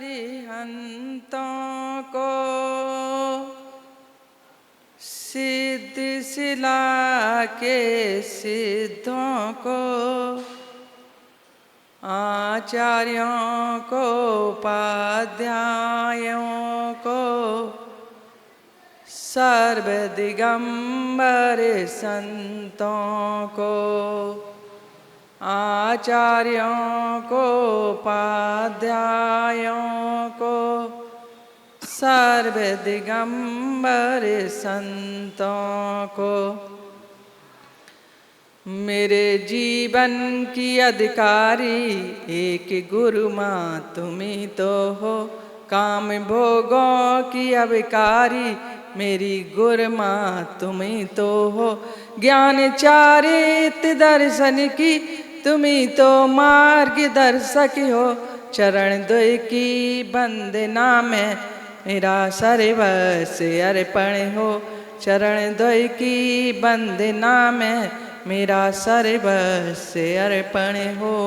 अरिहंतों को सिद्धि सिला के सिद्धों को आचार्यों को उपाध्यायों को सर्व दिगंबर संतों को आचार्यों को उपाध्यायों को सर्व दिगंबर संतों को मेरे जीवन की अधिकारी एक गुरु माँ तुम्ही तो हो। काम भोगों की अभिकारी मेरी गुरु माँ तुम्ही तो हो। ज्ञान चारित दर्शन की तुम्ही तो मार्ग दर्शक हो। चरण द्वय की वंदना में मेरा सर्वस्व अर्पण हो। चरण द्वय की वंदना में मेरा सर्वस्व अर्पण हो।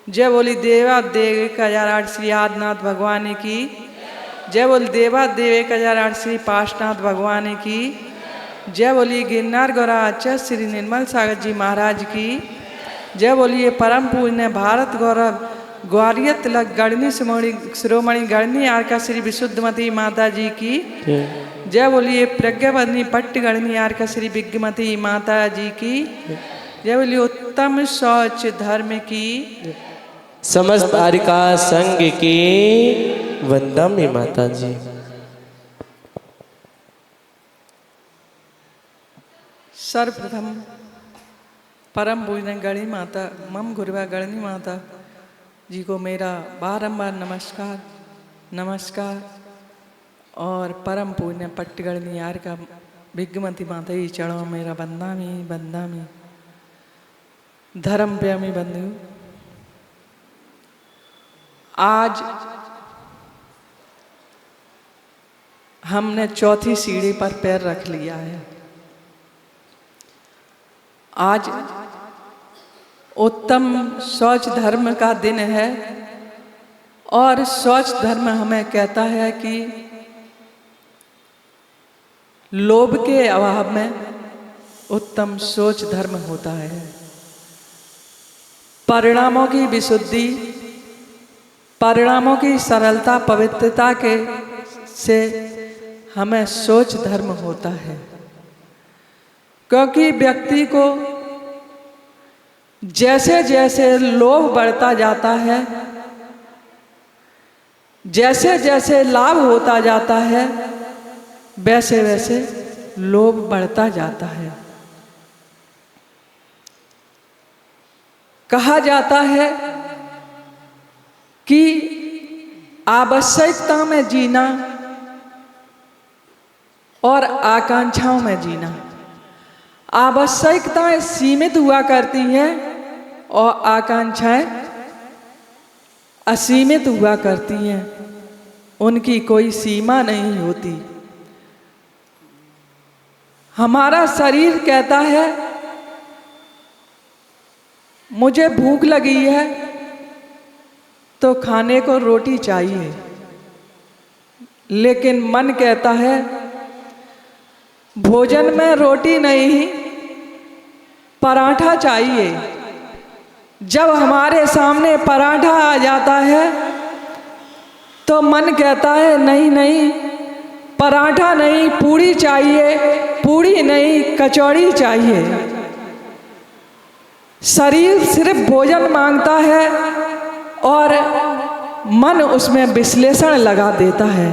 जय बोली देवादेव 1008 श्री आदिनाथ भगवान की। जय बोली देवादेव 1008 श्री पाशनाथ भगवान की। जय बोली गिरनार गौराचार्य श्री निर्मल सागर जी महाराज की। जय बोलिए परम पूज्य भारत गौरव ग्वालियर तिलक गढ़नी शिरोमणि गढ़नी आरका श्री विशुद्धमती माता जी की। जय बोलिए प्रज्ञावदनी पट्ट गढ़नी आरका श्री विज्ञमती माता जी की। जय बोलिए उत्तम शौच धर्म की समस्त आरिका संघ की वंदना माता जी। सर्वप्रथम परम पूज्य गढ़ी माता मम गुरुवा गढ़नी माता जी को मेरा बारंबार नमस्कार नमस्कार। और परम पूज्य पट्टगढ़नी यार का विज्ञमती माता जी चढ़ो मेरा बंदामी बंदामी। धर्म प्रेमी बंधु, आज हमने चौथी सीढ़ी पर पैर रख लिया है। आज उत्तम शौच धर्म का दिन है और शौच धर्म हमें कहता है कि लोभ के अभाव में उत्तम शौच धर्म होता है। परिणामों की विशुद्धि, परिणामों की सरलता पवित्रता के से हमें शौच धर्म होता है। क्योंकि व्यक्ति को जैसे जैसे लोभ बढ़ता जाता है, जैसे जैसे लाभ होता जाता है, वैसे वैसे लोभ बढ़ता जाता है। कहा जाता है कि आवश्यकता में जीना और आकांक्षाओं में जीना। आवश्यकताएं सीमित हुआ करती हैं और आकांक्षाएं असीमित हुआ करती हैं, उनकी कोई सीमा नहीं होती। हमारा शरीर कहता है मुझे भूख लगी है तो खाने को रोटी चाहिए, लेकिन मन कहता है भोजन में रोटी नहीं पराठा चाहिए। जब हमारे सामने पराठा आ जाता है तो मन कहता है नहीं नहीं पराठा नहीं पूड़ी चाहिए, पूड़ी नहीं कचौड़ी चाहिए। शरीर सिर्फ भोजन मांगता है और मन उसमें विश्लेषण लगा देता है।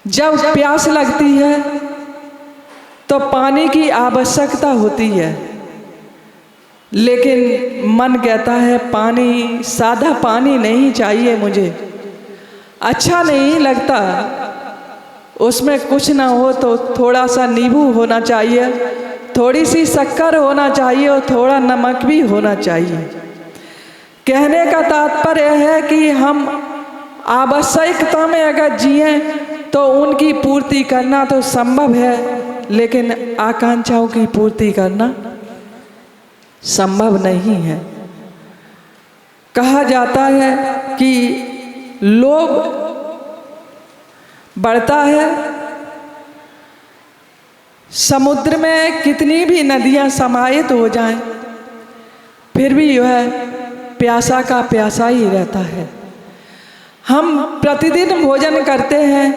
जब प्यास लगती है तो पानी की आवश्यकता होती है, लेकिन मन कहता है पानी सादा पानी नहीं चाहिए, मुझे अच्छा नहीं लगता, उसमें कुछ ना हो तो थोड़ा सा नींबू होना चाहिए, थोड़ी सी शक्कर होना चाहिए और थोड़ा नमक भी होना चाहिए। कहने का तात्पर्य है कि हम आवश्यकता में अगर जिएं तो उनकी पूर्ति करना तो संभव है, लेकिन आकांक्षाओं की पूर्ति करना संभव नहीं है। कहा जाता है कि लोभ बढ़ता है। समुद्र में कितनी भी नदियां समाहित हो जाएं, फिर भी वह प्यासा का प्यासा ही रहता है। हम प्रतिदिन भोजन करते हैं,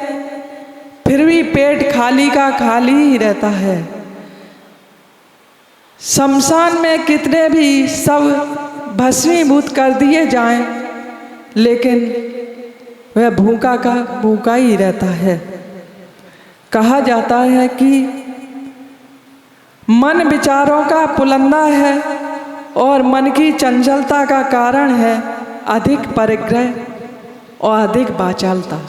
फिर भी पेट खाली का खाली ही रहता है। शमशान में कितने भी सब भस्मीभूत कर दिए जाएं, लेकिन वह भूखा का भूखा ही रहता है। कहा जाता है कि मन विचारों का पुलंदा है और मन की चंचलता का कारण है अधिक परिग्रह और अधिक वाचालता।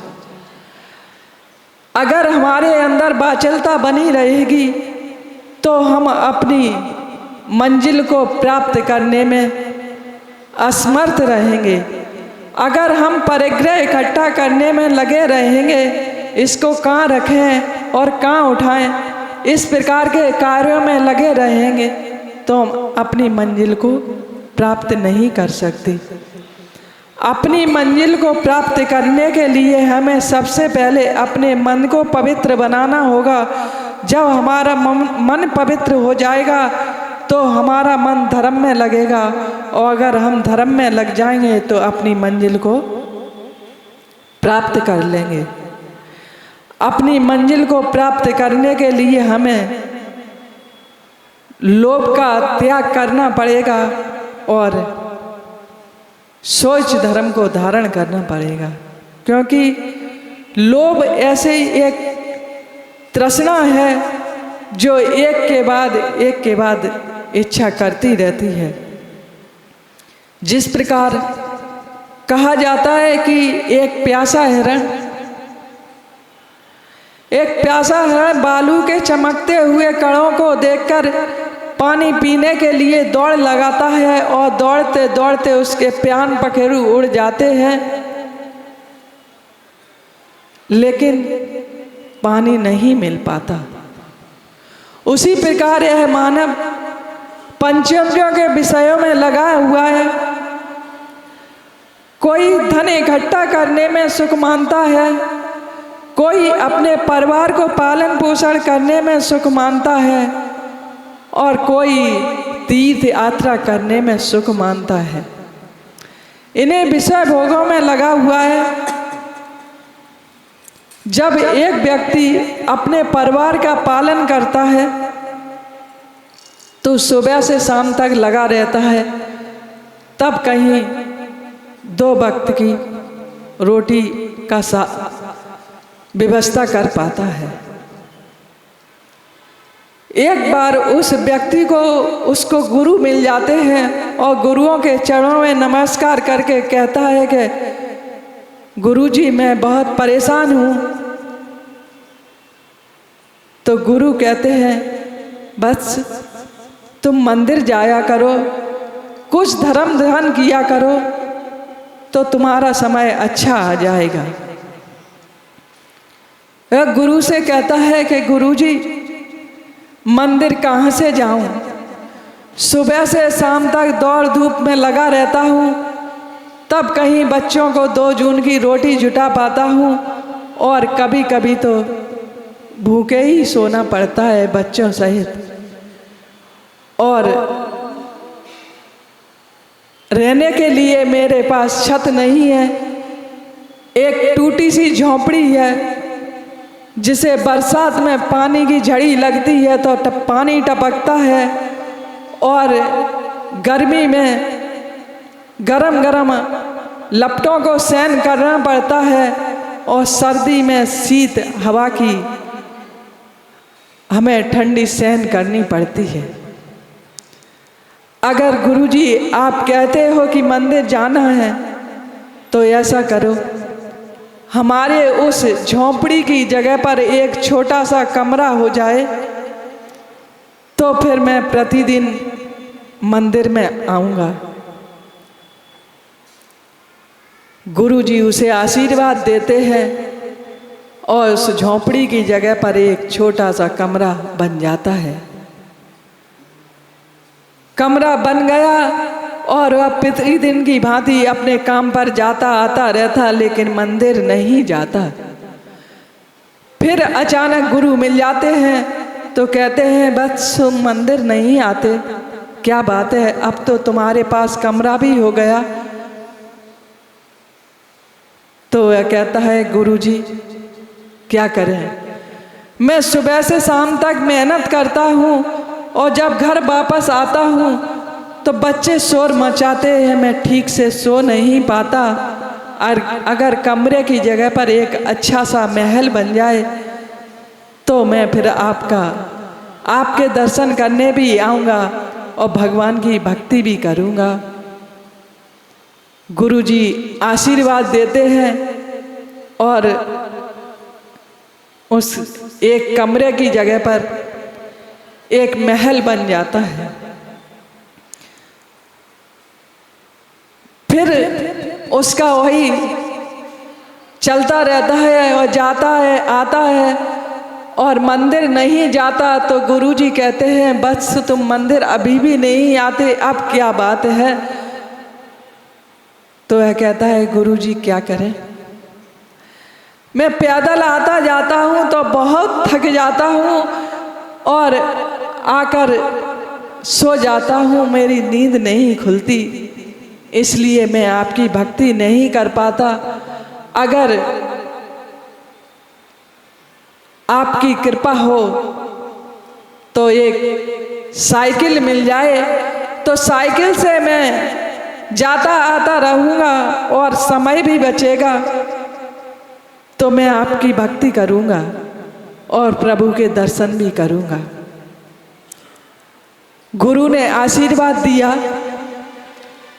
अगर हमारे अंदर वाचालता बनी रहेगी तो हम अपनी मंजिल को प्राप्त करने में असमर्थ रहेंगे। अगर हम परिग्रह इकट्ठा करने में लगे रहेंगे, इसको कहाँ रखें और कहाँ उठाएं, इस प्रकार के कार्यों में लगे रहेंगे, तो हम अपनी मंजिल को प्राप्त नहीं कर सकते। अपनी मंजिल को प्राप्त करने के लिए हमें सबसे पहले अपने मन को पवित्र बनाना होगा। जब हमारा मन पवित्र हो जाएगा तो हमारा मन धर्म में लगेगा, और अगर हम धर्म में लग जाएंगे तो अपनी मंजिल को प्राप्त कर लेंगे। अपनी मंजिल को प्राप्त करने के लिए हमें लोभ का त्याग करना पड़ेगा और सोच धर्म को धारण करना पड़ेगा, क्योंकि लोभ ऐसे ही एक तृष्णा है जो एक के बाद इच्छा करती रहती है। जिस प्रकार कहा जाता है कि एक प्यासा हिरण बालू के चमकते हुए कणों को देखकर पानी पीने के लिए दौड़ लगाता है, और दौड़ते दौड़ते उसके प्यान पखेरु उड़ जाते हैं, लेकिन पानी नहीं मिल पाता। उसी प्रकार यह मानव पंचेंद्रियों के विषयों में लगा हुआ है। कोई धन इकट्ठा करने में सुख मानता है, कोई अपने परिवार को पालन पोषण करने में सुख मानता है, और कोई तीर्थ यात्रा करने में सुख मानता है। इन्हें विषय भोगों में लगा हुआ है। जब एक व्यक्ति अपने परिवार का पालन करता है तो सुबह से शाम तक लगा रहता है, तब कहीं 2 वक्त की रोटी का व्यवस्था कर पाता है। एक बार उस व्यक्ति को उसको गुरु मिल जाते हैं, और गुरुओं के चरणों में नमस्कार करके कहता है कि गुरुजी मैं बहुत परेशान हूँ। तो गुरु कहते हैं बस तुम मंदिर जाया करो, कुछ धर्म ध्यान किया करो, तो तुम्हारा समय अच्छा आ जाएगा। वह गुरु से कहता है कि गुरुजी मंदिर कहाँ से जाऊं, सुबह से शाम तक दौड़ धूप में लगा रहता हूँ, तब कहीं बच्चों को 2 जून की रोटी जुटा पाता हूँ, और कभी कभी तो भूखे ही सोना पड़ता है बच्चों सहित। और रहने के लिए मेरे पास छत नहीं है, एक टूटी सी झोंपड़ी है, जिसे बरसात में पानी की झड़ी लगती है तो पानी टपकता है, और गर्मी में गरम गरम लपटों को सहन करना पड़ता है, और सर्दी में शीत हवा की हमें ठंडी सहन करनी पड़ती है। अगर गुरुजी आप कहते हो कि मंदिर जाना है तो ऐसा करो, हमारे उस झोंपड़ी की जगह पर एक छोटा सा कमरा हो जाए, तो फिर मैं प्रतिदिन मंदिर में आऊँगा। गुरुजी उसे आशीर्वाद देते हैं, और उस झोंपड़ी की जगह पर एक छोटा सा कमरा बन जाता है। कमरा बन गया और वह प्रतिदिन की भांति अपने काम पर जाता आता रहता, लेकिन मंदिर नहीं जाता। फिर अचानक गुरु मिल जाते हैं तो कहते हैं बस तुम मंदिर नहीं आते, क्या बात है, अब तो तुम्हारे पास कमरा भी हो गया। तो वह कहता है गुरुजी क्या करें, मैं सुबह से शाम तक मेहनत करता हूँ और जब घर वापस आता हूँ तो बच्चे शोर मचाते हैं, मैं ठीक से सो नहीं पाता। और अगर कमरे की जगह पर एक अच्छा सा महल बन जाए तो मैं फिर आपके दर्शन करने भी आऊँगा और भगवान की भक्ति भी करूँगा। गुरुजी आशीर्वाद देते हैं और उस एक कमरे की जगह पर एक महल बन जाता है। फिर उसका वही चलता रहता है और जाता है आता है और मंदिर नहीं जाता। तो गुरुजी कहते हैं बस तुम मंदिर अभी भी नहीं आते, अब क्या बात है। तो वह कहता है गुरुजी क्या करें, मैं पैदल आता जाता हूँ तो बहुत थक जाता हूँ और आकर सो जाता हूँ, मेरी नींद नहीं खुलती, इसलिए मैं आपकी भक्ति नहीं कर पाता। अगर आपकी कृपा हो तो एक साइकिल मिल जाए तो साइकिल से मैं जाता आता रहूँगा और समय भी बचेगा, तो मैं आपकी भक्ति करूँगा और प्रभु के दर्शन भी करूँगा। गुरु ने आशीर्वाद दिया,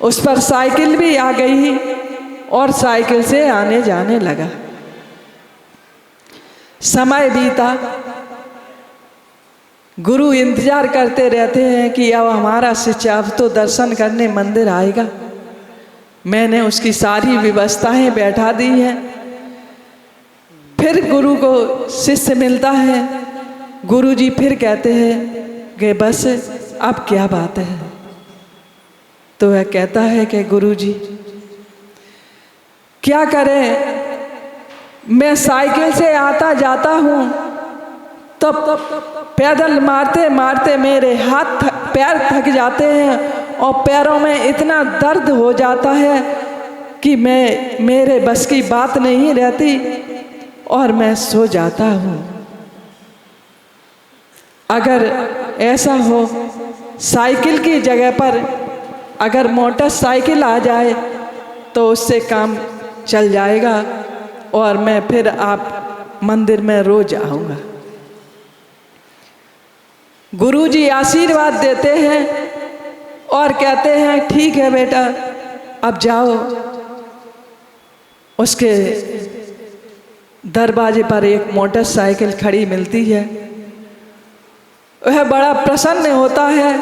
उस पर साइकिल भी आ गई और साइकिल से आने जाने लगा। समय बीता, गुरु इंतजार करते रहते हैं कि अब हमारा शिष्य अब तो दर्शन करने मंदिर आएगा। मैंने उसकी सारी व्यवस्थाएं बैठा दी हैं। फिर गुरु को शिष्य मिलता है, गुरुजी फिर कहते हैं कि बस अब क्या बात है। तो वह कहता है कि गुरुजी क्या करें, मैं साइकिल से आता जाता हूँ तो पैदल मारते मारते मेरे पैर थक जाते हैं और पैरों में इतना दर्द हो जाता है कि मेरे बस की बात नहीं रहती और मैं सो जाता हूँ। अगर ऐसा हो, साइकिल की जगह पर अगर मोटरसाइकिल आ जाए तो उससे काम चल जाएगा और मैं फिर आप मंदिर में रोज आऊँगा। गुरुजी आशीर्वाद देते हैं और कहते हैं ठीक है बेटा, अब जाओ। उसके दरवाजे पर एक मोटरसाइकिल खड़ी मिलती है, वह बड़ा प्रसन्न होता है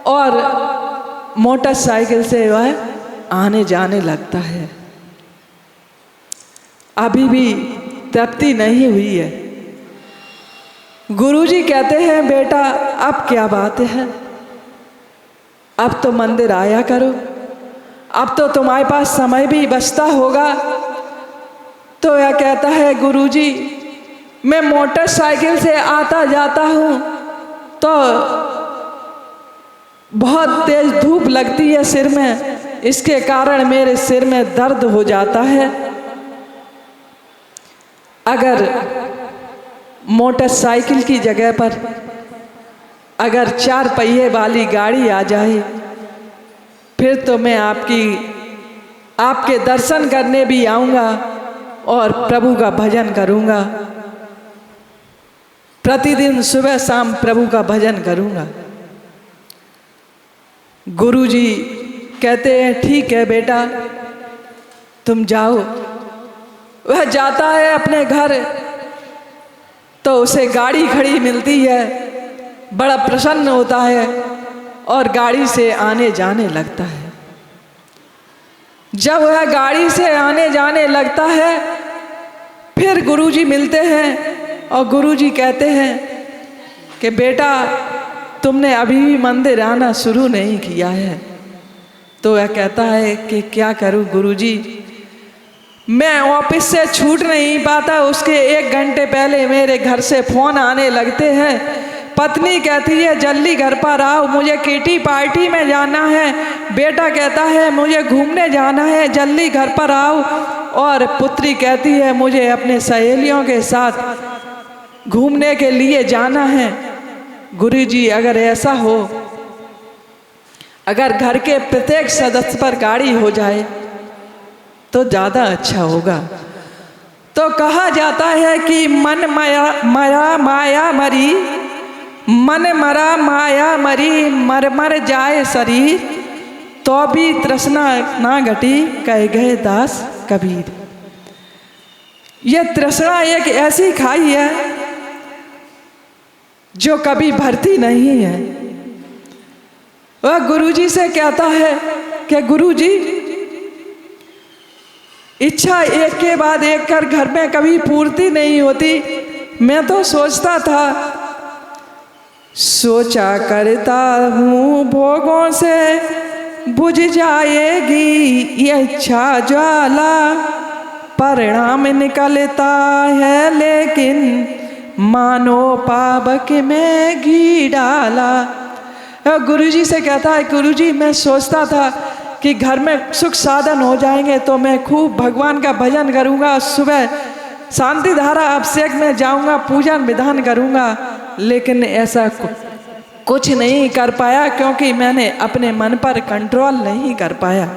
और मोटरसाइकिल से वह आने जाने लगता है। अभी भी तृप्ति नहीं हुई है। गुरुजी कहते हैं बेटा अब क्या बात है, अब तो मंदिर आया करो, अब तो तुम्हारे पास समय भी बचता होगा। तो वह कहता है गुरुजी मैं मोटरसाइकिल से आता जाता हूँ तो बहुत तेज धूप लगती है सिर में, इसके कारण मेरे सिर में दर्द हो जाता है। अगर मोटरसाइकिल की जगह पर अगर 4 पहिए वाली गाड़ी आ जाए फिर तो मैं आपके दर्शन करने भी आऊँगा और प्रभु का भजन करूँगा। प्रतिदिन सुबह शाम प्रभु का भजन करूँगा। गुरुजी कहते हैं ठीक है बेटा तुम जाओ। वह जाता है अपने घर तो उसे गाड़ी खड़ी मिलती है, बड़ा प्रसन्न होता है और गाड़ी से आने जाने लगता है। जब वह गाड़ी से आने जाने लगता है फिर गुरुजी मिलते हैं और गुरुजी कहते हैं कि बेटा तुमने अभी भी मंदिर आना शुरू नहीं किया है, तो वह कहता है कि क्या करूं गुरुजी, मैं ऑफिस से छूट नहीं पाता, उसके 1 घंटे पहले मेरे घर से फ़ोन आने लगते हैं। पत्नी कहती है जल्दी घर पर आओ, मुझे किटी पार्टी में जाना है। बेटा कहता है मुझे घूमने जाना है, जल्दी घर पर आओ। और पुत्री कहती है मुझे अपने सहेलियों के साथ घूमने के लिए जाना है। गुरुजी अगर ऐसा हो, अगर घर के प्रत्येक सदस्य पर गाड़ी हो जाए तो ज़्यादा अच्छा होगा। तो कहा जाता है कि मन मरा माया मरी, मन मरा माया मरी, मर मर जाए शरीर, तो भी तृष्णा ना घटी, कह गए दास कबीर। यह तृष्णा एक ऐसी खाई है जो कभी भरती नहीं है। वह गुरुजी से कहता है कि गुरुजी, इच्छा एक के बाद एक कर घर में कभी पूर्ति नहीं होती। मैं तो सोचता था, सोचा करता हूँ भोगों से बुझ जाएगी ये इच्छा ज्वाला, परिणाम निकलता है लेकिन मानो पावक में घी डाला। गुरुजी से कहता है गुरुजी, मैं सोचता था कि घर में सुख साधन हो जाएंगे तो मैं खूब भगवान का भजन करूंगा, सुबह शांति धारा अभिषेक में जाऊंगा, पूजन विधान करूंगा, लेकिन ऐसा कुछ नहीं कर पाया क्योंकि मैंने अपने मन पर कंट्रोल नहीं कर पाया।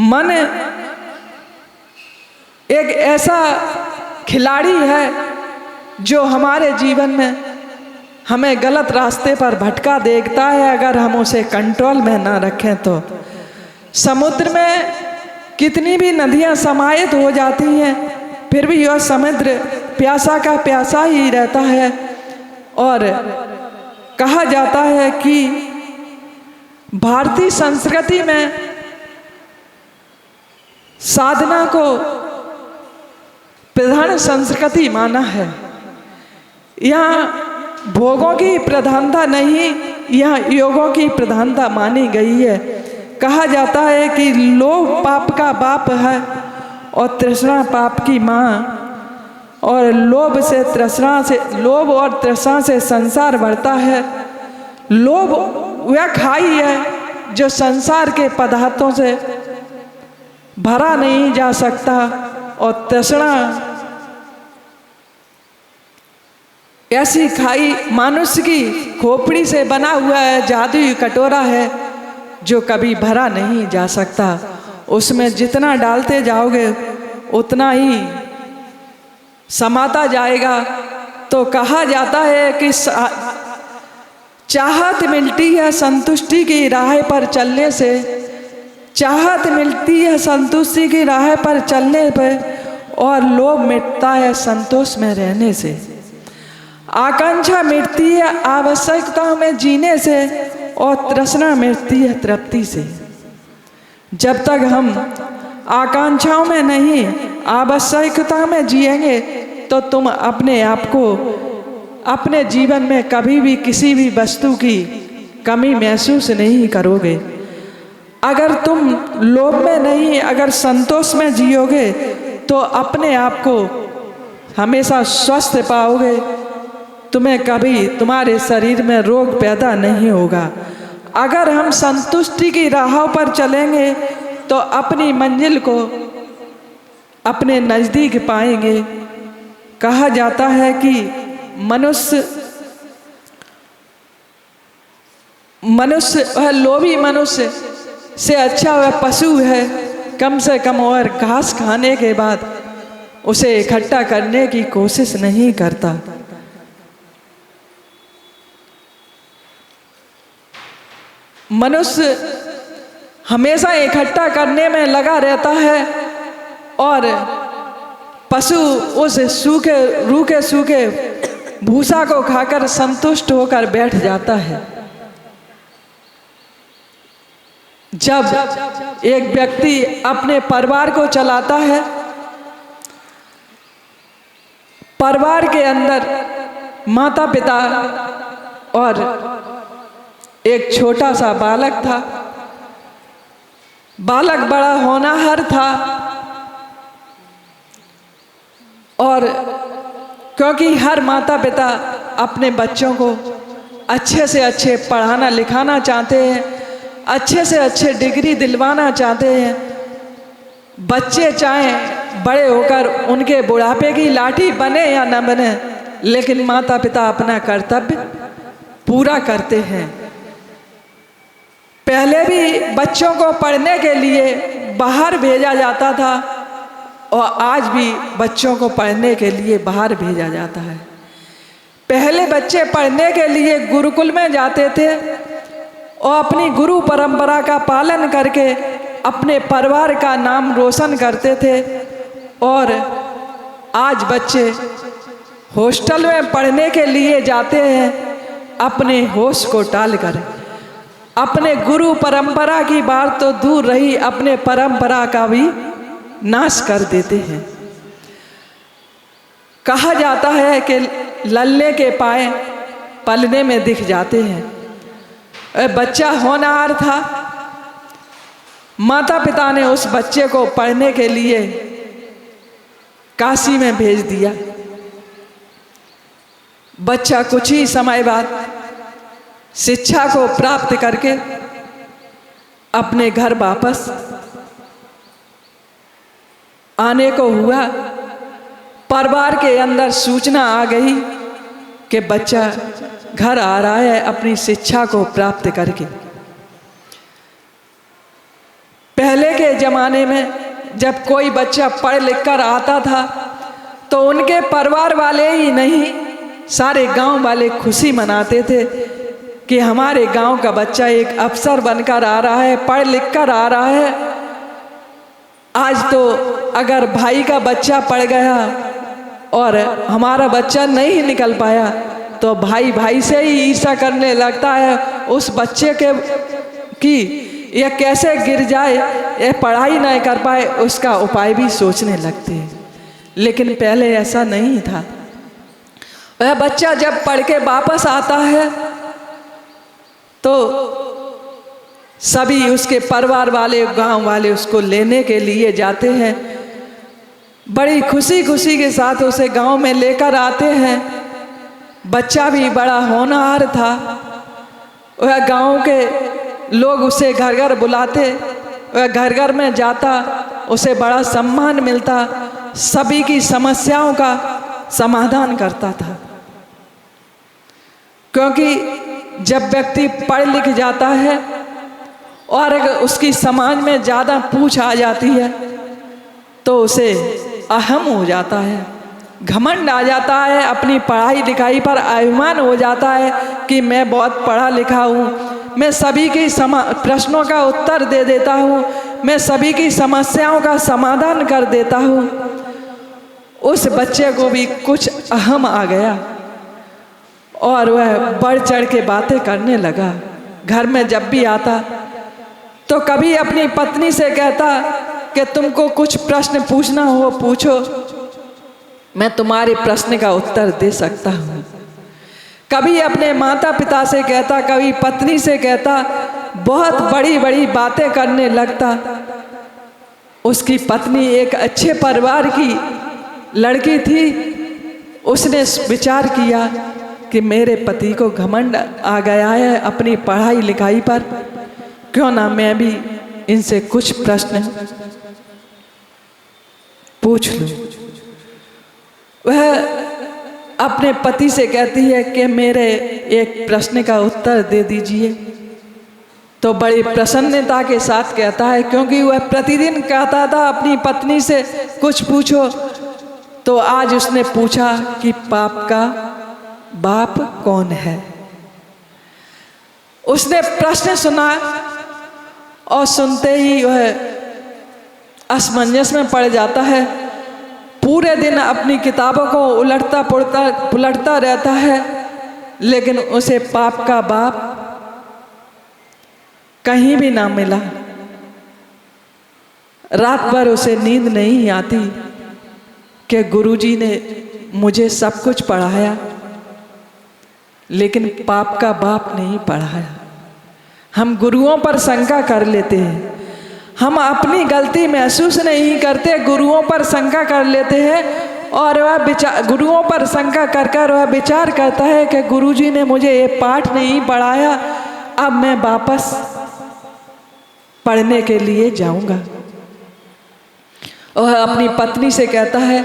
मन एक ऐसा खिलाड़ी है जो हमारे जीवन में हमें गलत रास्ते पर भटका देता है अगर हम उसे कंट्रोल में ना रखें तो। समुद्र में कितनी भी नदियां समाहित हो जाती हैं, फिर भी यह समुद्र प्यासा का प्यासा ही रहता है। और कहा जाता है कि भारतीय संस्कृति में साधना को प्रधान संस्कृति माना है। यहाँ भोगों की प्रधानता नहीं, यहाँ योगों की प्रधानता मानी गई है। कहा जाता है कि लोभ पाप का बाप है और तृष्णा पाप की माँ, और लोभ और तृष्णा से संसार बढ़ता है। लोभ वह खाई है जो संसार के पदार्थों से भरा नहीं जा सकता, और तृष्णा ऐसी खाई मनुष्य की खोपड़ी से बना हुआ है, जादुई कटोरा है जो कभी भरा नहीं जा सकता। उसमें जितना डालते जाओगे उतना ही समाता जाएगा। तो कहा जाता है कि चाहत मिलती है संतुष्टि की राह पर चलने से, चाहत मिलती है संतुष्टि की राह पर चलने पर, और लोभ मिटता है संतोष में रहने से। आकांक्षा मिटती है आवश्यकताओं में जीने से, और तृष्णा मिटती है तृप्ति से। जब तक हम आकांक्षाओं में नहीं आवश्यकता में जिएंगे तो तुम अपने आप को अपने जीवन में कभी भी किसी भी वस्तु की कमी महसूस नहीं करोगे। अगर तुम लोभ में नहीं, अगर संतोष में जियोगे तो अपने आप को हमेशा स्वस्थ पाओगे। तुम्हें कभी तुम्हारे शरीर में रोग पैदा नहीं होगा। अगर हम संतुष्टि की राहों पर चलेंगे तो अपनी मंजिल को अपने नज़दीक पाएंगे। कहा जाता है कि मनुष्य वह लोभी मनुष्य से अच्छा वह पशु है, कम से कम और घास खाने के बाद उसे इकट्ठा करने की कोशिश नहीं करता। मनुष्य हमेशा इकट्ठा करने में लगा रहता है, और पशु उस रूखे सूखे भूसा को खाकर संतुष्ट होकर बैठ जाता है। जब एक व्यक्ति अपने परिवार को चलाता है, परिवार के अंदर माता पिता और एक छोटा सा बालक था, बालक बड़ा होनहार था और क्योंकि हर माता पिता अपने बच्चों को अच्छे से अच्छे पढ़ाना लिखाना चाहते हैं, अच्छे से अच्छे डिग्री दिलवाना चाहते हैं। बच्चे चाहें बड़े होकर उनके बुढ़ापे की लाठी बने या न बने, लेकिन माता पिता अपना कर्तव्य पूरा करते हैं। पहले भी बच्चों को पढ़ने के लिए बाहर भेजा जाता था और आज भी बच्चों को पढ़ने के लिए बाहर भेजा जाता है। पहले बच्चे पढ़ने के लिए गुरुकुल में जाते थे और अपनी गुरु परंपरा का पालन करके अपने परिवार का नाम रोशन करते थे। और आज बच्चे हॉस्टल में पढ़ने के लिए जाते हैं, अपने होश को टालकर। अपने गुरु परंपरा की बात तो दूर रही, अपने परंपरा का भी नाश कर देते हैं। कहा जाता है कि लल्ले के पाए पलने में दिख जाते हैं। बच्चा होनहार था, माता पिता ने उस बच्चे को पढ़ने के लिए काशी में भेज दिया। बच्चा कुछ ही समय बाद शिक्षा को प्राप्त करके अपने घर वापस आने को हुआ। परिवार के अंदर सूचना आ गई कि बच्चा घर आ रहा है अपनी शिक्षा को प्राप्त करके। पहले के ज़माने में जब कोई बच्चा पढ़ लिख कर आता था तो उनके परिवार वाले ही नहीं, सारे गांव वाले खुशी मनाते थे कि हमारे गांव का बच्चा एक अफसर बनकर आ रहा है, पढ़ लिख कर आ रहा है। आज तो अगर भाई का बच्चा पढ़ गया और हमारा बच्चा नहीं निकल पाया तो भाई भाई से ही ईर्ष्या करने लगता है उस बच्चे के कि यह कैसे गिर जाए, यह पढ़ाई ना कर पाए, उसका उपाय भी सोचने लगते हैं। लेकिन पहले ऐसा नहीं था। वह बच्चा जब पढ़ के वापस आता है तो सभी उसके परिवार वाले, गांव वाले उसको लेने के लिए जाते हैं। बड़ी खुशी खुशी के साथ उसे गांव में लेकर आते हैं। बच्चा भी बड़ा होनहार था। वह गांव के लोग उसे घर घर बुलाते, वह घर घर में जाता, उसे बड़ा सम्मान मिलता, सभी की समस्याओं का समाधान करता था। क्योंकि जब व्यक्ति पढ़ लिख जाता है और अगर उसकी समाज में ज़्यादा पूछ आ जाती है तो उसे अहम हो जाता है, घमंड आ जाता है, अपनी पढ़ाई लिखाई पर अभिमान हो जाता है कि मैं बहुत पढ़ा लिखा हूँ, मैं सभी की प्रश्नों का उत्तर दे देता हूँ, मैं सभी की समस्याओं का समाधान कर देता हूँ। उस बच्चे को भी कुछ अहम आ गया और वह बढ़ चढ़ के बातें करने लगा। घर में जब भी आता तो कभी अपनी पत्नी से कहता कि तुमको कुछ प्रश्न पूछना हो पूछो, मैं तुम्हारे प्रश्न का उत्तर दे सकता हूँ। कभी अपने माता पिता से कहता, कभी पत्नी से कहता, बहुत बड़ी बड़ी बातें करने लगता। उसकी पत्नी एक अच्छे परिवार की लड़की थी। उसने विचार किया कि मेरे पति को घमंड आ गया है अपनी पढ़ाई लिखाई पर, क्यों ना मैं भी इनसे कुछ प्रश्न पूछ लूं। वह अपने पति से कहती है कि मेरे एक प्रश्न का उत्तर दे दीजिए। तो बड़ी प्रसन्नता के साथ कहता है, क्योंकि वह प्रतिदिन कहता था अपनी पत्नी से कुछ पूछो। तो आज उसने पूछा कि पाप का बाप कौन है। उसने प्रश्न सुना और सुनते ही वह असमंजस में पड़ जाता है। पूरे दिन अपनी किताबों को उलटता पुलटता रहता है, लेकिन उसे पाप का बाप कहीं भी ना मिला। रात भर उसे नींद नहीं आती कि गुरुजी ने मुझे सब कुछ पढ़ाया, लेकिन पाप का बाप नहीं पढ़ाया। हम गुरुओं पर शंका कर लेते हैं, हम अपनी गलती महसूस नहीं करते, गुरुओं पर शंका कर लेते हैं और वह गुरुओं पर शंका कर कर वह विचार करता है कि गुरुजी ने मुझे ये पाठ नहीं पढ़ाया, अब मैं वापस पढ़ने के लिए जाऊंगा। वह अपनी पत्नी से कहता है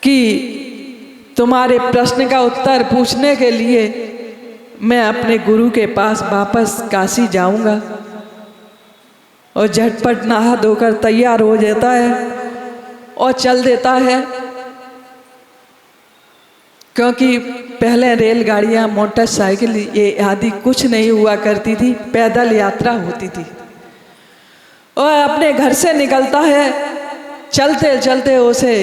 कि तुम्हारे प्रश्न का उत्तर पूछने के लिए मैं अपने गुरु के पास वापस काशी जाऊंगा। और झटपट नहा धोकर तैयार हो जाता है और चल देता है, क्योंकि पहले रेलगाड़ियां, मोटरसाइकिल ये आदि कुछ नहीं हुआ करती थी, पैदल यात्रा होती थी। और अपने घर से निकलता है, चलते चलते उसे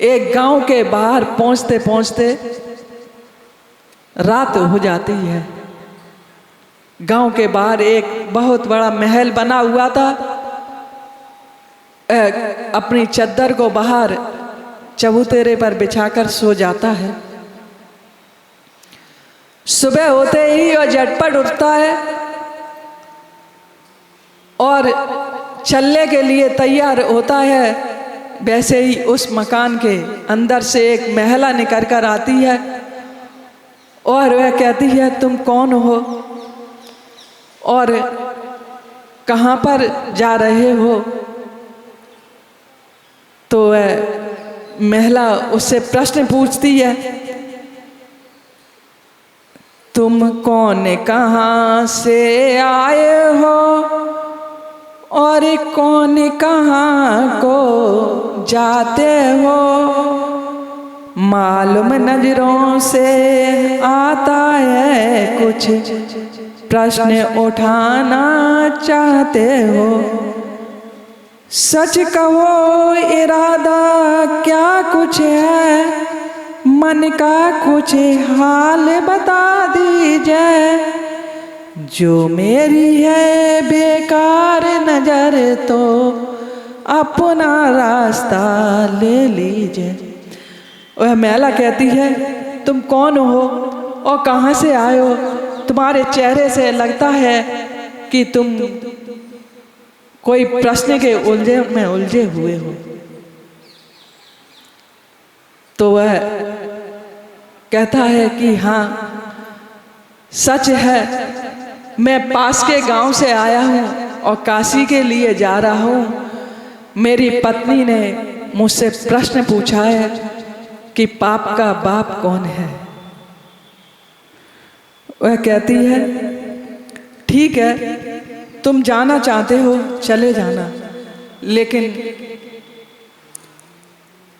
एक गांव के बाहर पहुंचते पहुंचते रात हो जाती है। गांव के बाहर एक बहुत बड़ा महल बना हुआ था। अपनी चद्दर को बाहर चबूतरे पर बिछाकर सो जाता है। सुबह होते ही वह झटपट उठता है और चलने के लिए तैयार होता है। वैसे ही उस मकान के अंदर से एक महिला निकल कर आती है और वह कहती है, तुम कौन हो और कहाँ पर जा रहे हो? तो वह महिला उससे प्रश्न पूछती है, तुम कौन, कहाँ से आए हो और कौन कहाँ को जाते हो? मालूम नजरों से आता है कुछ प्रश्न उठाना चाहते हो। सच कहो इरादा क्या कुछ है, मन का कुछ हाल बता दीजिए। जो मेरी है बेकार नजर तो अपना रास्ता ले लीजिए। वह महिला कहती है, तुम कौन हो और कहाँ से आए हो? तुम्हारे चेहरे से लगता है कि तुम कोई प्रश्न के उलझे में उलझे हुए हो। तो वह कहता है कि हाँ सच है, मैं पास के गांव से आया हूँ और काशी के लिए जा रहा हूँ। मेरी पत्नी ने मुझसे प्रश्न पूछा है कि पाप का बाप कौन है। वह कहती है, ठीक है, तुम जाना चाहते हो चले जाना, लेकिन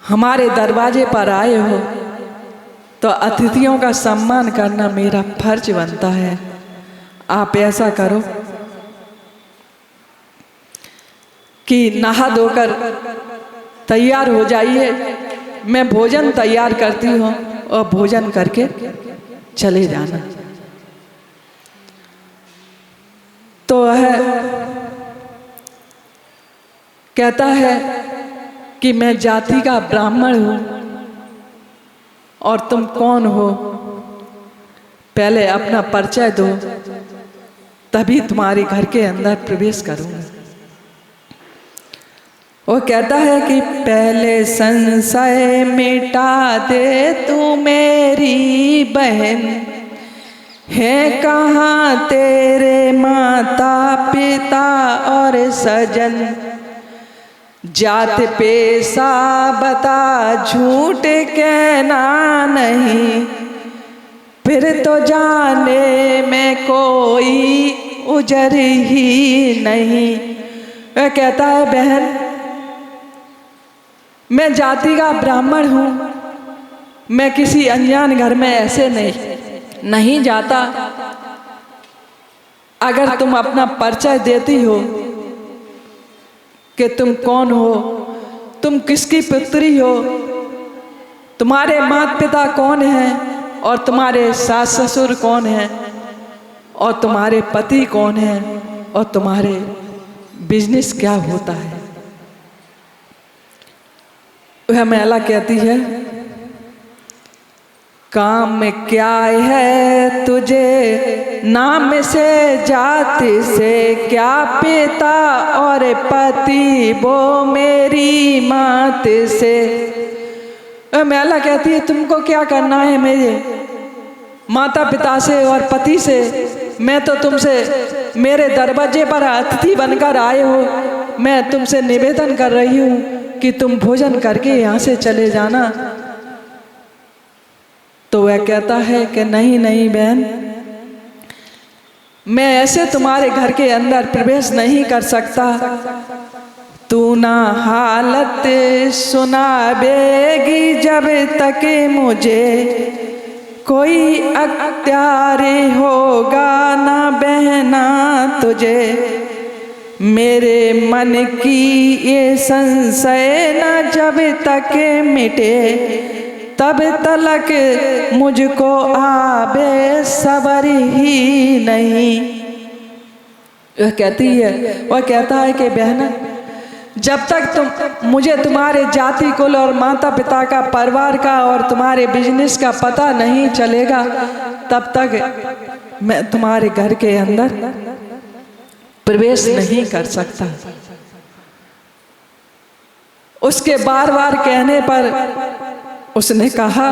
हमारे दरवाजे पर आए हो तो अतिथियों का सम्मान करना मेरा फर्ज बनता है। आप ऐसा करो कि नहा धोकर तैयार हो जाइए, मैं भोजन तैयार करती हूँ और भोजन करके चले जाना। तो वह कहता है कि मैं जाति का ब्राह्मण हूँ और तुम कौन हो, पहले अपना परिचय दो, तभी तुम्हारे घर के अंदर प्रवेश करूँगा। वो कहता है कि पहले संशय मिटा दे तू मेरी बहन, है कहाँ तेरे माता पिता और सजन? जात पेशा बता, झूठ कहना नहीं, फिर तो जाने में कोई उजर ही नहीं। वह कहता है, बहन मैं जाति का ब्राह्मण हूँ, मैं किसी अनजान घर में ऐसे नहीं जाता। अगर तुम अपना परिचय देती हो कि तुम कौन हो, तुम किसकी पुत्री हो, तुम्हारे माता पिता कौन हैं और तुम्हारे सास ससुर कौन हैं और तुम्हारे पति कौन हैं और तुम्हारे बिजनेस क्या होता है। वह महिला कहती है, काम में क्या है तुझे, नाम से जात से क्या पिता और पति वो मेरी मात से। मैला कहती है तुमको क्या करना है मेरे माता पिता से और पति से, मैं तो तुमसे मेरे दरवाजे पर अतिथि बनकर आए हो, मैं तुमसे निवेदन कर रही हूँ कि तुम भोजन करके यहाँ से चले जाना। तो वह कहता है कि नहीं नहीं बहन, मैं ऐसे तुम्हारे घर के अंदर प्रवेश नहीं कर सकता। तू ना हालत सुनावेगी जब तक मुझे कोई अख्तियार होगा ना बहना तुझे। मेरे मन की ये संशय न जब तक मिटे तब तलक मुझको आबे सबर ही नहीं। वह कहती है, वह कहता है कि बहना जब तक तुम मुझे तुम्हारे जाति कुल और माता पिता का परिवार का और तुम्हारे बिजनेस का पता नहीं चलेगा तब तक मैं तुम्हारे घर के अंदर प्रवेश नहीं कर सकता। उसके बार बार कहने पर उसने कहा,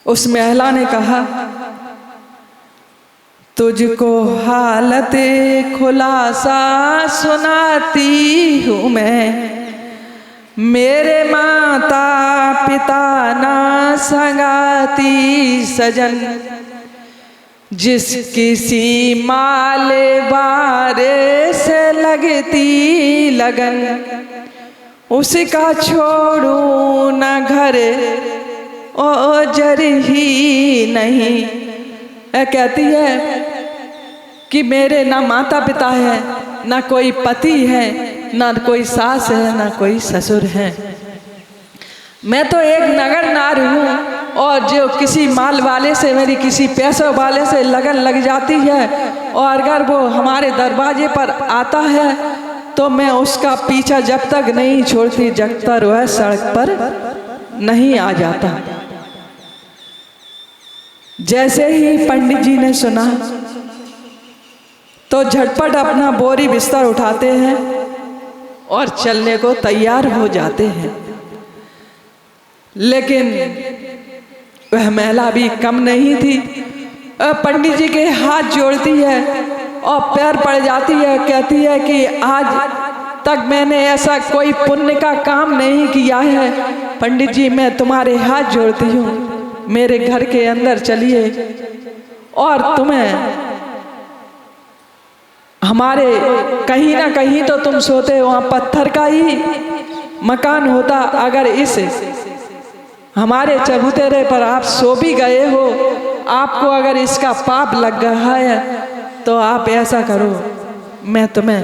उस महिला ने कहा तुझको हालत खुलासा सुनाती हूँ मैं, मेरे माता पिता ना संगाती सजन। जिस किसी माल बारे से लगती लगन, उसका छोड़ू न घर ओजर ही नहीं। कहती है कि मेरे ना माता पिता है, ना कोई पति है, ना कोई सास है, ना कोई ससुर है। मैं तो एक नगर नार हूँ और जो किसी माल वाले से, मेरी किसी पैसों वाले से लगन लग जाती है और अगर वो हमारे दरवाजे पर आता है तो मैं उसका पीछा जब तक नहीं छोड़ती जब तक वह सड़क पर नहीं आ जाता। जैसे ही पंडित जी ने सुना तो झटपट अपना बोरी बिस्तर उठाते हैं और चलने को तैयार हो जाते हैं। लेकिन वह महिला भी कम नहीं थी, पंडित जी के हाथ जोड़ती है और पैर पड़ जाती है। कहती है कि आज तक मैंने ऐसा कोई पुण्य का काम नहीं किया है, पंडित जी मैं तुम्हारे हाथ जोड़ती हूँ, मेरे घर के अंदर चलिए और तुम्हें हमारे कहीं ना कहीं तो तुम सोते हो, वहाँ पत्थर का ही मकान होता, अगर इस हमारे चबूतरे पर आप सो भी गए हो, आपको अगर इसका पाप लग रहा है तो आप ऐसा करो, मैं तुम्हें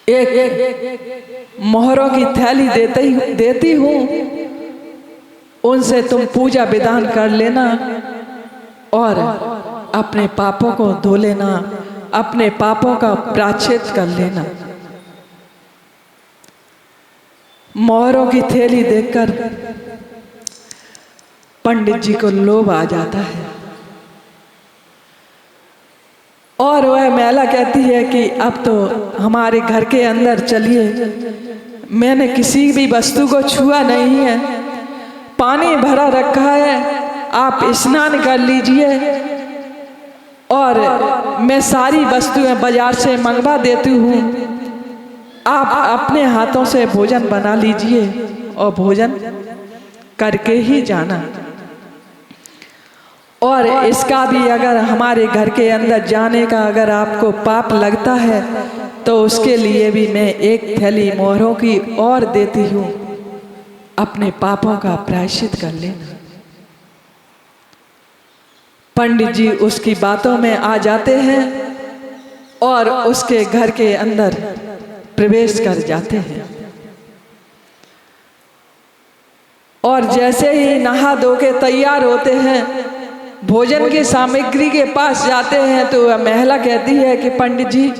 एक मोहरों की थैली देती हूँ, उनसे तुम पूजा विधान कर लेना और अपने पापों को धो लेना, अपने पापों का प्रायश्चित कर लेना। मोहरों की थैली देखकर पंडित जी को लोभ आ जाता है और वह महिला कहती है कि अब तो हमारे घर के अंदर चलिए, मैंने किसी भी वस्तु को छुआ नहीं है, पानी भरा रखा है, आप स्नान कर लीजिए और मैं सारी वस्तुएं बाजार से मंगवा देती हूँ, आप अपने हाथों से भोजन बना लीजिए और भोजन करके ही जाना। और इसका भी अगर हमारे घर के अंदर जाने का अगर आपको पाप लगता है तो उसके लिए भी मैं एक थैली मोहरों की और देती हूँ, अपने पापों का प्रायश्चित कर लेना। पंडित जी उसकी बातों में आ जाते हैं और उसके घर के अंदर प्रवेश कर जाते हैं और जैसे ही नहा धो के तैयार होते हैं, भोजन की सामग्री के पास जाते हैं तो वह महिला कहती है कि पंडित जी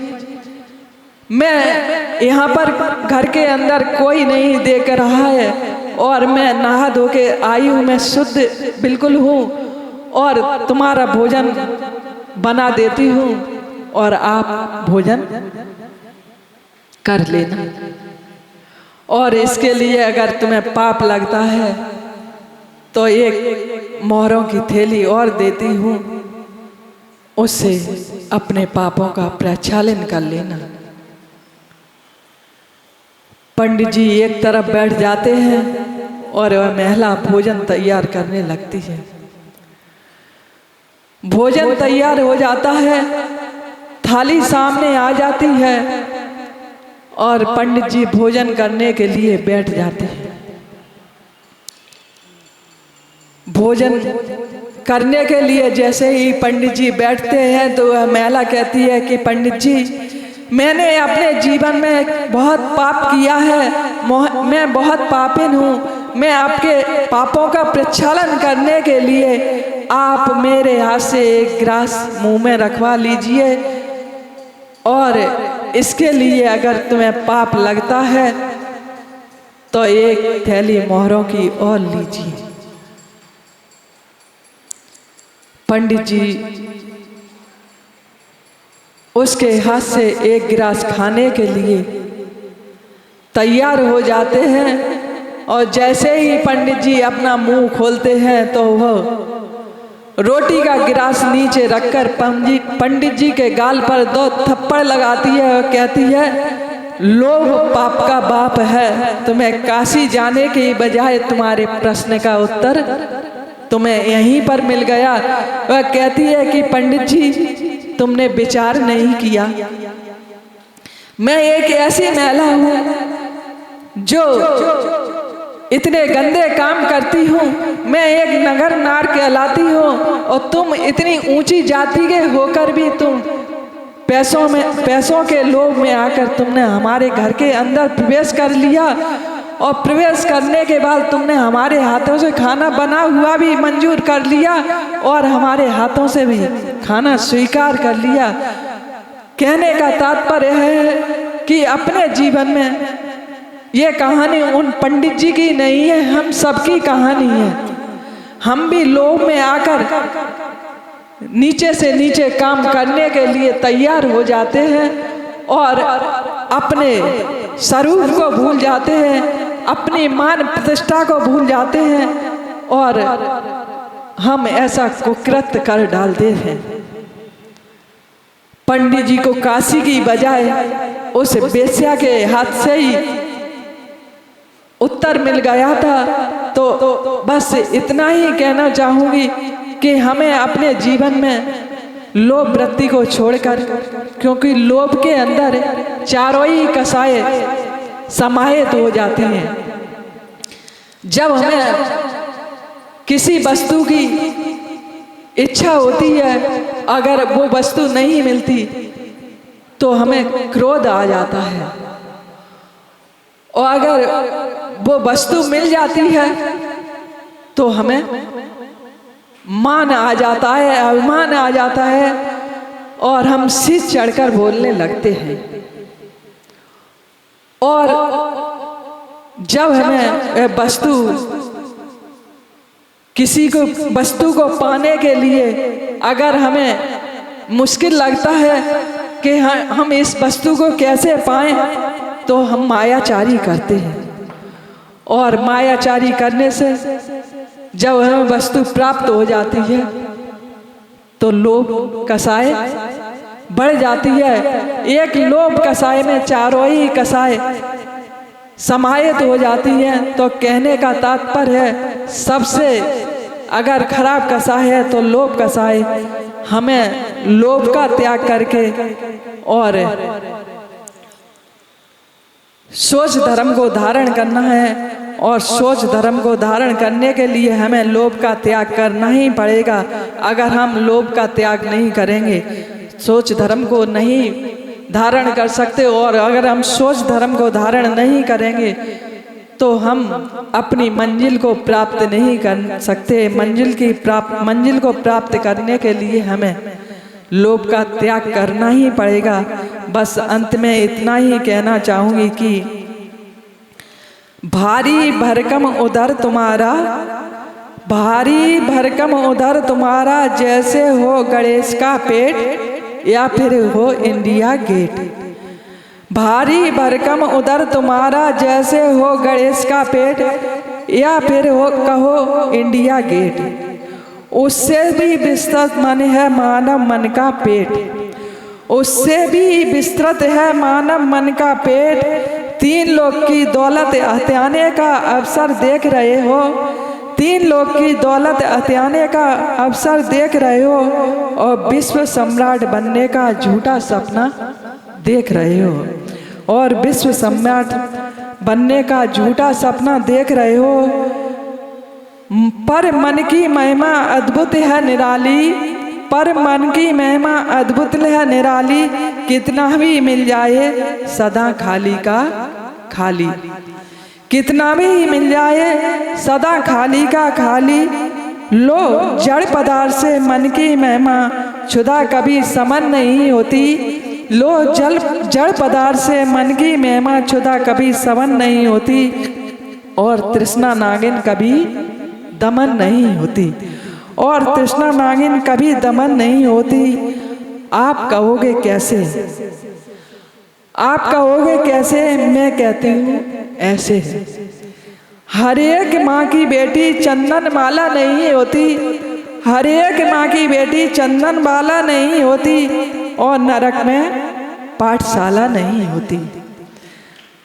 मैं यहाँ पर घर के अंदर कोई नहीं देख रहा है और मैं नहा धो के आई हूँ, मैं शुद्ध बिल्कुल हूँ और तुम्हारा भोजन बना देती हूँ और आप भोजन कर लेना। और इसके लिए अगर तुम्हें पाप लगता है तो एक मोहरों की थैली और देती हूँ, उससे अपने पापों का प्रक्षालन कर लेना। पंडित जी एक तरफ बैठ जाते हैं और वह महिला भोजन तैयार करने लगती है। भोजन तैयार हो जाता है, थाली सामने आ जाती है और पंडित जी भोजन करने के लिए बैठ जाते हैं। भोजन करने के लिए जैसे ही पंडित जी बैठते हैं तो वह महिला कहती है कि पंडित जी, मैंने अपने जीवन में बहुत पाप किया है, मैं बहुत पापिन हूँ। मैं आपके पापों का प्रक्षालन करने के लिए आप मेरे हाथ से एक गिलास मुंह में रखवा लीजिए और इसके लिए अगर तुम्हें पाप लगता है तो एक थैली मोहरों की और लीजिए। पंडित जी उसके हाथ से एक गिलास खाने के लिए तैयार हो जाते हैं और जैसे ही पंडित जी अपना मुंह खोलते हैं तो वह रोटी का गिलास नीचे रखकर पंडित जी के गाल पर 2 थप्पड़ लगाती है और कहती है, लोभ पाप का बाप है, तुम्हें काशी जाने के बजाय तुम्हारे प्रश्न का उत्तर तुम्हें यहीं पर मिल गया। वह कहती है कि पंडित जी, तुमने विचार नहीं किया, मैं एक ऐसी महिला हूँ जो इतने गंदे काम करती हूँ, मैं एक नगर नार कहलाती हूँ और तुम इतनी ऊंची जाति के होकर भी तुम पैसों के लोभ में आकर तुमने हमारे घर के अंदर प्रवेश कर लिया और प्रवेश करने के बाद तुमने हमारे हाथों से खाना बना हुआ भी मंजूर कर लिया और हमारे हाथों से भी खाना स्वीकार कर लिया। कहने का तात्पर्य है कि अपने जीवन में ये कहानी उन पंडित जी की नहीं है, हम सबकी कहानी है। हम भी लोभ में आकर नीचे से नीचे काम करने के लिए तैयार हो जाते हैं और अपने स्वरूप को भूल जाते हैं, अपनी मान प्रतिष्ठा को भूल जाते हैं और हम ऐसा कुकृत्य कर डालते हैं। पंडित जी को काशी की बजाय उस बेश्या के हाथ से ही उत्तर मिल गया था। तो बस इतना ही कहना चाहूंगी कि हमें अपने जीवन में लोभ वृत्ति को छोड़कर, क्योंकि लोभ के अंदर चारों ही कसाए समाहित हो जाती हैं। जब हमें किसी वस्तु की इच्छा होती है, अगर वो वस्तु नहीं मिलती तो हमें क्रोध आ जाता है और अगर वो वस्तु मिल जाती है तो हमें मान आ जाता है, अभिमान आ जाता है और हम शीश चढ़कर बोलने लगते हैं। और जब हमें वस्तु को पाने के लिए अगर हमें मुश्किल लगता है कि हम इस वस्तु को कैसे पाएं, तो हम मायाचारी करते हैं और मायाचारी करने से जब हमें वस्तु प्राप्त हो जाती है तो लोभ कसाय बढ़ जाती है। एक लोभ कसाय में चारों ही कसाय समाहित हो जाती हैं। तो कहने का तात्पर्य है, सबसे अगर खराब कसाय है तो लोभ कसाय। हमें लोभ का त्याग करके और सोच धर्म को धारण करना है और सोच धर्म को धारण करने के लिए हमें लोभ का त्याग करना ही पड़ेगा। अगर हम लोभ का त्याग नहीं करेंगे, सोच धर्म को नहीं धारण कर सकते और अगर हम सोच धर्म को धारण नहीं करेंगे तो हम अपनी मंजिल को प्राप्त नहीं कर सकते। मंजिल को प्राप्त करने के लिए हमें लोभ का त्याग करना ही पड़ेगा। बस अंत में इतना ही कहना चाहूंगी कि भारी भरकम उदर तुम्हारा, भारी भरकम उदर तुम्हारा, जैसे हो गणेश का पेट या फिर हो इंडिया गेट। भारी भरकम उदर तुम्हारा, जैसे हो गणेश का पेट या फिर हो कहो इंडिया गेट। उससे भी विस्तृत मन है मानव मन का पेट, उससे भी विस्तृत है मानव मन का पेट। 3 लोक की दौलत हथियाने का अवसर देख रहे हो, 3 लोक की दौलत हथियाने का अवसर देख रहे हो, और विश्व सम्राट बनने का झूठा सपना देख रहे हो, और विश्व सम्राट बनने का झूठा सपना देख रहे हो। पर मन की महिमा अद्भुत है निराली, पर मन की महिमा अद्भुत है निराली, कितना भी मिल जाए सदा खाली का खाली, कितना भी मिल जाए सदा खाली का खाली। लो जड़ पदार्थ से मन की महिमा क्षुधा कभी समन नहीं होती, लो जड़ पदार्थ से मन की महिमा क्षुधा कभी समन नहीं होती, और तृष्णा नागिन कभी दमन नहीं होती, और तृष्णा नागिन कभी दमन नहीं होती। आप कहोगे कैसे, आप कहोगे कैसे, मैं कहती हूँ ऐसे। हर एक माँ की बेटी चंदन माला नहीं होती, हर एक माँ की बेटी चंदन माला नहीं होती, और नरक में पाठशाला नहीं होती।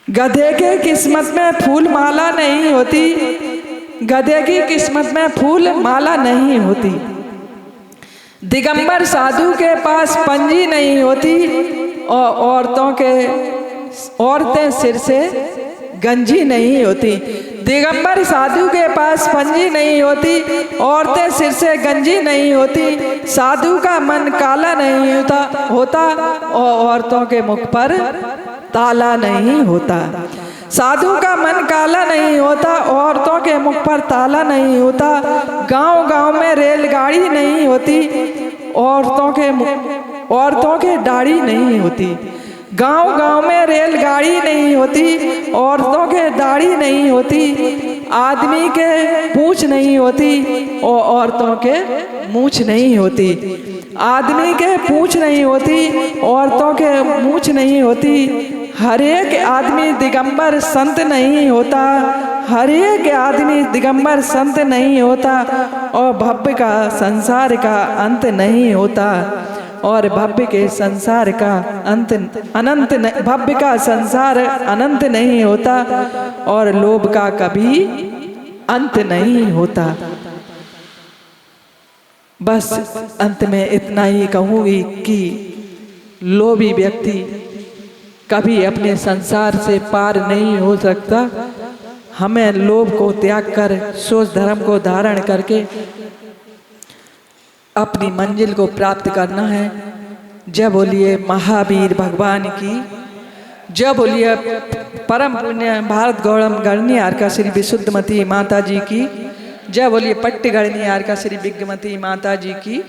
गधे के किस्मत में फूल माला नहीं होती, गधे की किस्मत में फूल माला नहीं होती। दिगंबर साधु के पास पंजी नहीं होती, और औरतें सिर से गंजी नहीं होती। दिगंबर साधु के पास पंजी नहीं होती, औरतें सिर से गंजी नहीं होती। साधु का मन काला नहीं होता, और औरतों के मुख पर ताला नहीं होता। साधु का मन काला नहीं होता, औरतों के मुख पर ताला नहीं होता। गांव गांव में रेलगाड़ी नहीं होती, औरतों के दाढ़ी नहीं होती। गांव गांव में रेलगाड़ी नहीं होती, औरतों के दाढ़ी नहीं होती। आदमी के पूंछ नहीं होती, और औरतों के मूंछ नहीं होती। आदमी के पूंछ नहीं होती, औरतों के मूंछ नहीं होती। हर एक आदमी दिगंबर संत नहीं होता, हर एक आदमी दिगंबर संत नहीं होता, और भव्य का संसार का अंत नहीं होता, और भव्य के संसार का अंत अनंत, भव्य का संसार अनंत नहीं होता, और लोभ का कभी अंत नहीं होता। बस अंत में इतना ही कहूँगी कि लोभी व्यक्ति कभी अपने संसार से पार नहीं हो सकता। हमें लोभ को त्याग कर सोच धर्म को धारण करके अपनी मंजिल को प्राप्त करना है। जय बोलिए महावीर भगवान की, जय बोलिए परम पुण्य भारत गौरम गणनीयार का श्री विशुद्धमती माता जी की, जय बोलिए पट्टी गणनीयार का श्री विज्ञमती माता जी की।